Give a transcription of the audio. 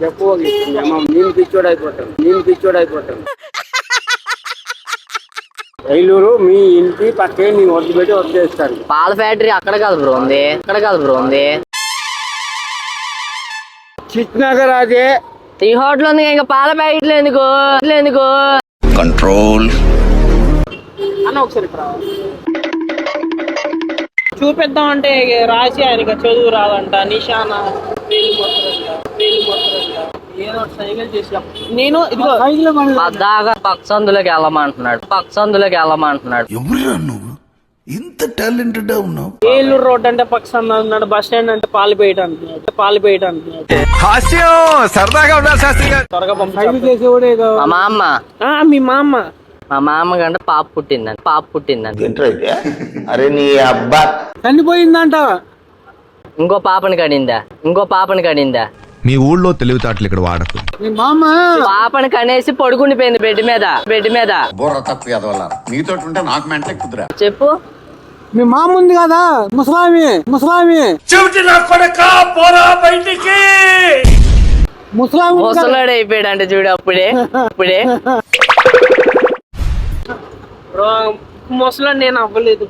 చెప్పు నేను పిచ్చోడైపోతాను ఏలూరు మీ ఇంటి పక్కే నేను వదిలిపెట్టి వచ్చేస్తాను. పాల ఫ్యాక్టరీ అక్కడ కాదు బ్రో ఉంది చిట్నగర్ అదే ఈ హోటల్ ఉంది ఇంకా పాల ప్యాకెట్లు ఎందుకు కంట్రోల్ అన్న ఒకసారి చూపిద్దాం అంటే రాసి ఆయనకి చదువు రాదంట, నిశాన ఏదో సైకిల్ చేసి నేను ఇదిగో పద్దాగా పక్సందులోకి వెళ్ళమంటున్నాడు ఎవరురా నువ్వు ఇంత టాలెంటెడ్ ఉన్నావు? ఏలూరు రోడ్ అంటే పక్కన అన్నాడు, బస్ స్టాండ్ అంటే పాలిపేట అంటున్నాడు. సరదాగా ఉండాలి శాస్త్రి గారు. త్వరగా సైకిల్ చేసేవాడే మీ మామ మా మామ కంటే పాప పుట్టిందండి అరే నీ అబ్బా చనిపోయిందంట. ఇంకో పాపని కడిందా మీ ఊళ్ళో తెలివితేటలు ఇక్కడ వాడకు. మీ మామ పాపని కనేసి పడుకుండిపోయింది బెడ్ మీద బుర్ర తక్కువ ఎదవల్ల నీతో ఉంటే నాకు మెంటలే కుదురా. చెప్పు మీ మామ ఉంది కదా ముసలామి ముసలాడు అయిపోయాడు అంటే చూడు అప్పుడే ముసలో నేను అవ్వలేదు.